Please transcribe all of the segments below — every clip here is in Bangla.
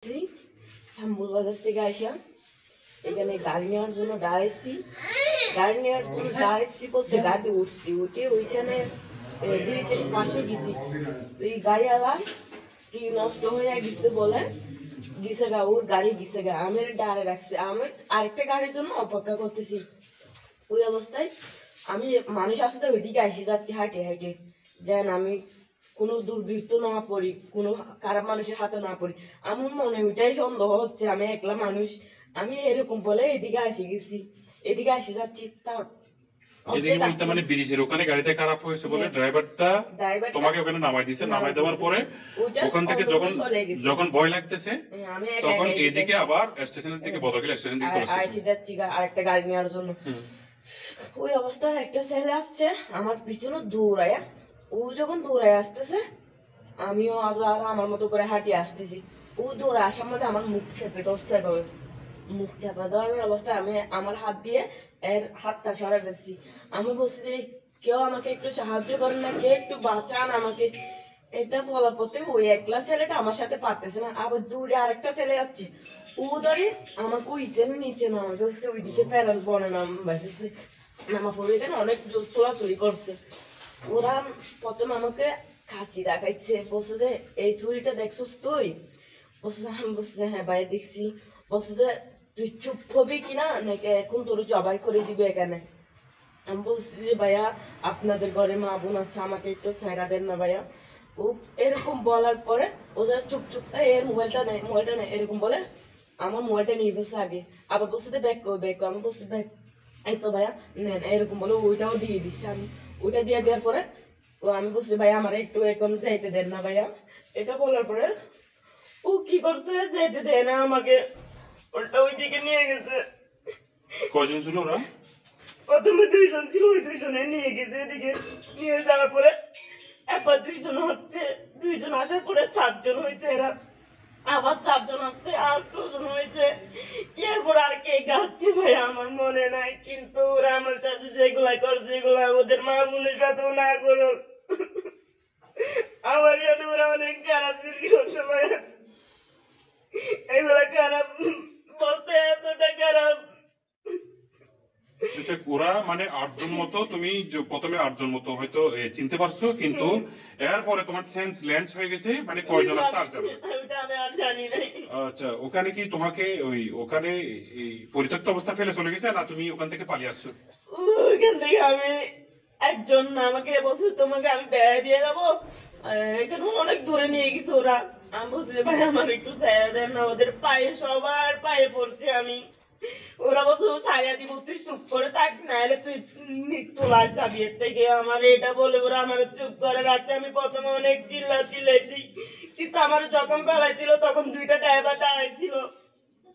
সাম্বুল বাজার থেকে আসা এখানে গাড়ি নেওয়ার জন্য দাঁড়াইছি বলতে গাড়ি উঠছি উঠে ওইখানে ব্রিজের পাশে গেছি। ওই গাড়িওয়ালা কি নষ্ট হয়ে গেছে বলে গেছে গা, ওর গাড়ি গেছে গা, আমি দাঁড়ে রাখছি, আমি আরেকটা গাড়ির জন্য অপেক্ষা করতেছি। ওই অবস্থায় আমি মানুষ আসতে ওইদিকে এসে যাচ্ছি হাঁটে হাঁটে, যেন আমি কোনো দুর্বৃত্ত না পড়ি, কোনো খারাপ মানুষের হাতে না পড়ি। আমার মনে ওইটাই সন্দেহ হচ্ছে আমি একলা মানুষ, আমি এরকম বলে এদিকে এসে গেছি, এদিকে এসে যাচ্ছি। তার মানে ব্রিজের ওখানে গাড়িতে খারাপ হয়েছে বলে ড্রাইভারটা তোমাকে ওখানে নামাই দিয়েছে। নামাই দেওয়ার পরে ওখান থেকে যখন ভয় লাগতেছে তখন এইদিকে আবার স্টেশনের দিকে বদরগিল স্টেশন দিকে চলে যাচ্ছি আরেকটা গাড়ি নেওয়ার জন্য। ওই অবস্থায় একটা ছেলে আসছে আমার পিছনে দৌড়ায়া, ও যখন দৌড়ায় আসতেছে আমিও আমার মতো করে হাঁটিয়ে আসতেছি। ও দৌড়ে আসার মধ্যে আমার মুখ চেপে ধরছে, মুখ চাপা দেওয়ার অবস্থায় আমি আমার হাত দিয়ে এর হাতটা সরাই ফেলছি। আমি বলছি যে কেউ আমাকে একটু সাহায্য করেন না, কে একটু বাঁচান আমাকে। এটা বলার পথে ওই একলা ছেলেটা আমার সাথে পারতেছে না, আবার দূরে আরেকটা ছেলে যাচ্ছে, ও ধরে আমাকে ওইখানে নিচে নামা ফেলছে, ওইদিকে প্যারাল বনে নামা ফেলছে। নামা পড়ে এখানে অনেক চোরাচুরি করছে। ওরা প্রথমে আমাকে কাঁচি দেখাইছে, বলছে যে এই চুরিটা দেখছিস তুই? বলছে আমি বলছি হ্যাঁ ভাই দেখছি। বলছে যে তুই চুপ হবি কিনা নাকি এখন তোর জবাই করে দিবে এখানে। আমি বলছি যে ভাইয়া আপনাদের ঘরে মা বোন আছে, আমাকে একটু ছেড়া দেন না ভাইয়া। ও এরকম বলার পরে ও যা চুপ চুপ এর মোবাইলটা নেই এরকম বলে আমার মোবাইলটা নিয়ে গেছে আগে। আবার বলছে যে ব্যাগ কো, আমি বলছি ব্যাগ এই তো ভাইয়া নেন, এরকম বলে ওইটাও দিয়ে দিচ্ছি। আমি ওইটা দিয়ে দেওয়ার পরে ও আমি বলছি ভাইয়া আমার একটু এখন যাইতে দেন না ভাইয়া। এটা বলার পরে ও কি করছে, যাইতে দেয় না আমাকে, ওটা ওইদিকে নিয়ে গেছে। কয়জন ছিল ওরা? প্রথমে 2 জন ছিল, ওই 2 জনে নিয়ে গেছে। এদিকে নিয়ে যাওয়ার পরে একবার 2 জন হচ্ছে, 2 জন আসার পরে 4 জন হয়েছে, এরা আবার 4 জন আসছে, আর 2 জন হয়েছে। এরপর আর কে গাচ্ছে ভাই আমার মনে নাই, কিন্তু ওরা আমার সাথে যেগুলা করছে এগুলা ওদের মা বোনের সাথেও না করুক, আমার সাথে ওরা অনেক খারাপ সৃষ্টি করছে ভাই। এগুলা খারাপ বলতে এতটা খারাপ। ওরা মানে 8 জন মতো, তুমি প্রথমে 8 জন মতো হয়তো চিনতে পারছো, কিন্তু এরপরে তোমার সেন্স ল্যান্ড হয়ে গেছে মানে কয়জন আছে? 4 জন। ওটা আমি আর জানি না। আচ্ছা, ওখানে কি তোমাকে ওখানে পরিত্যক্ত অবস্থা ফেলে চলে গেছে না তুমি ওখান থেকে পালিয়ে আসছো? ওইখান থেকে আমি একজন আমাকে বলছে তোমাকে আমি বেড়া দিয়ে যাবো, এখানে অনেক দূরে নিয়ে গেছে ওরা। আমি বলছি ভাই আমার একটু ছায়া দেন না, ওদের পায়ে সবার পায়ে পড়ছি আমি। ওরা বলছে ছায়া দিব, তুই চুপ করে থাক, নাহলে তুই মৃত্যু লাশ যাবি এর থেকে। আমার এটা বলে ওরা আমার চুপ করে রাখছে। আমি প্রথমে অনেক চিল্লাইছি, কিন্তু আমার যখন ফেলাইছিল তখন 2টা ড্রাইভার দাঁড়াইছিল,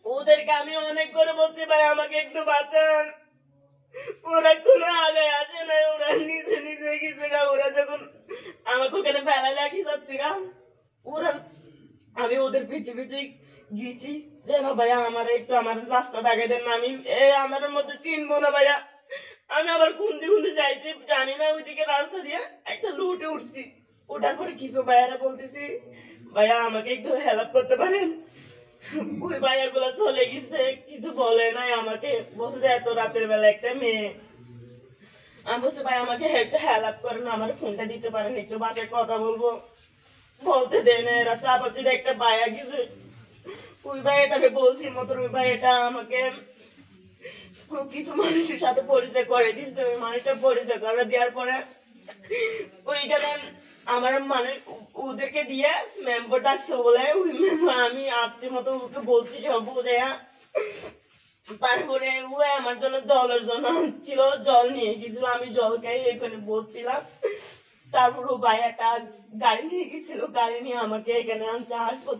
ওদেরকে আমি অনেক করে বলছি ভাই আমাকে একটু বাঁচান। ওরা কোনো আগে আসে নাই, ওরা নিজে নিজে গেছে গা। ওরা যখন আমাকে ওখানে ফেলাই রাখি যাচ্ছে গা, ওরা আমি ওদের পিছিয়ে পিছিয়ে গেছি যেন ভাইয়া আমার একটু আমার রাস্তা দেখাই দেন না, আমি আমার মধ্যে চিনবো না ভাইয়া। আমি আবার কুন্দি যাইছি জানি না, ওইদিকে রাস্তা দিয়ে একটা লুটে উঠছি। ওঠার পরে কিছু ভাইয়ারা বলতেছি ভাইয়া আমাকে একটু হেল্প করতে পারেন। ওই ভাইয়া গুলা চলে গেছে, কিছু বলে নাই আমাকে। বলছে এত রাতের বেলা একটা মেয়ে। আমি বলছি ভাই আমাকে একটু হেল্প করেন, আমার ফোনটা দিতে পারেন, একটু বাসায় কথা বলবো। বলতে দেয় না এরা। তারপর একটা ভাইয়া গেছে, ওই ভাইয়াটাকে বলছি মতো ওই ভাইয়াটা আমাকে কিছু মানুষের সাথে পরিচয় করে দিচ্ছে। ওই মানুষটা পরিচয় করে দেওয়ার পরে ওইখানে আমার মানে ওদেরকে দিয়ে মেম্বার ডাকছে বলে ওই মেম্বার আমি আসছে মতো ওকে বলছি সব বোঝাইয়া। তারপরে ও আমার জন্য জলের জন্য ছিল, জল নিয়ে গেছিল, আমি জল খাই এখানে বলছিলাম। তারপর ও ভাইয়াটা গাড়ি নিয়ে গেছিল, গাড়ি নিয়ে আমাকে এখানে আনছে হাসপাতাল।